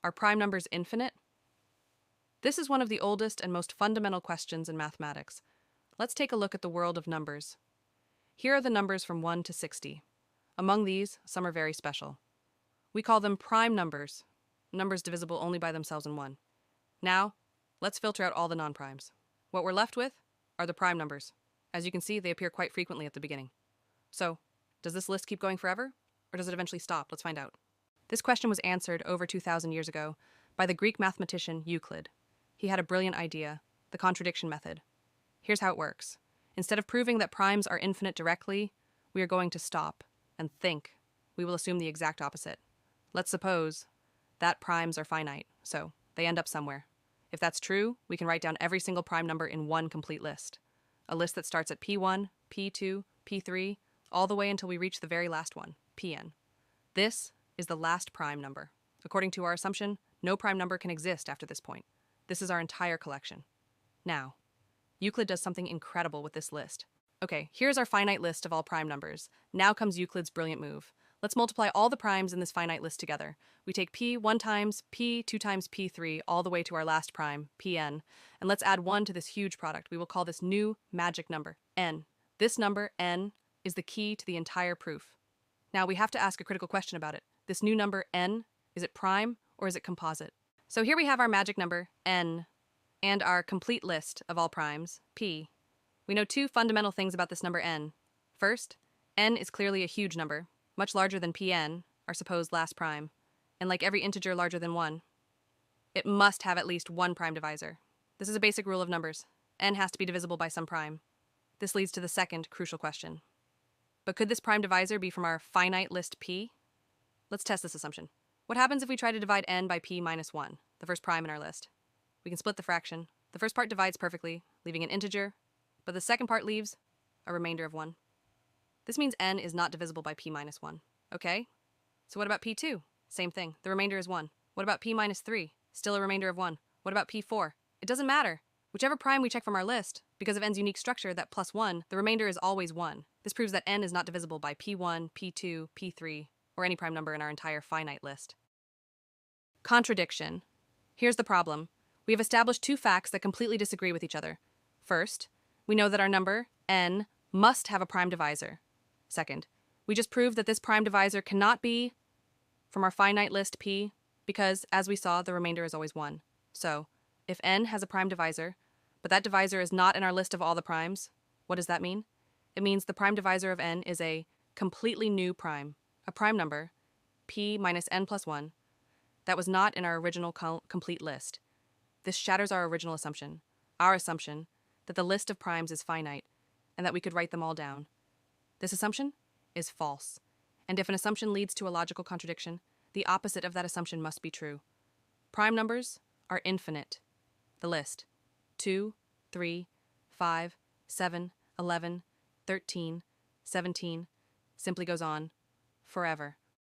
Are prime numbers infinite? This is one of the oldest and most fundamental questions in mathematics. Let's take a look at the world of numbers. Here are the numbers from 1 to 60. Among these, some are very special. We call them prime numbers, numbers divisible only by themselves in 1. Now, let's filter out all the non-primes. What we're left with are the prime numbers. As you can see, they appear quite frequently at the beginning. So, does this list keep going forever, or does it eventually stop? Let's find out. This question was answered over 2,000 years ago by the Greek mathematician Euclid. He had a brilliant idea, the contradiction method. Here's how it works. Instead of proving that primes are infinite directly, we are going to stop and think. We will assume the exact opposite. Let's suppose that primes are finite, so they end up somewhere. If that's true, we can write down every single prime number in one complete list. A list that starts at P1, P2, P3, all the way until we reach the very last one, Pn. This is the last prime number. According to our assumption, no prime number can exist after this point. This is our entire collection. Now, Euclid does something incredible with this list. Okay, here's our finite list of all prime numbers. Now comes Euclid's brilliant move. Let's multiply all the primes in this finite list together. We take p 1 times p 2 times p3 all the way to our last prime, pn, and let's add 1 to this huge product. We will call this new magic number, n. This number, n, is the key to the entire proof. Now we have to ask a critical question about it. This new number, n, is it prime or is it composite? So here we have our magic number, n, and our complete list of all primes, p. We know two fundamental things about this number n. First, n is clearly a huge number, much larger than Pn, our supposed last prime, and like every integer larger than 1, it must have at least one prime divisor. This is a basic rule of numbers. N has to be divisible by some prime. This leads to the second crucial question. But could this prime divisor be from our finite list P? Let's test this assumption. What happens if we try to divide n by P minus 1, the first prime in our list? We can split the fraction. The first part divides perfectly, leaving an integer, but the second part leaves a remainder of 1. This means n is not divisible by p minus 1. Okay? So what about p2? Same thing. The remainder is 1. What about p minus 3? Still a remainder of 1. What about p4? It doesn't matter. Whichever prime we check from our list, because of n's unique structure, that plus 1, the remainder is always 1. This proves that n is not divisible by p1, p2, p3, or any prime number in our entire finite list. Contradiction. Here's the problem. We have established two facts that completely disagree with each other. First, we know that our number, n, must have a prime divisor. Second, we just proved that this prime divisor cannot be from our finite list P because, as we saw, the remainder is always 1. So, if n has a prime divisor, but that divisor is not in our list of all the primes, what does that mean? It means the prime divisor of n is a completely new prime, a prime number, p minus n plus 1, that was not in our original complete list. This shatters our original assumption, our assumption that the list of primes is finite and that we could write them all down. This assumption is false, and if an assumption leads to a logical contradiction, the opposite of that assumption must be true. Prime numbers are infinite. The list 2, 3, 5, 7, 11, 13, 17 simply goes on forever.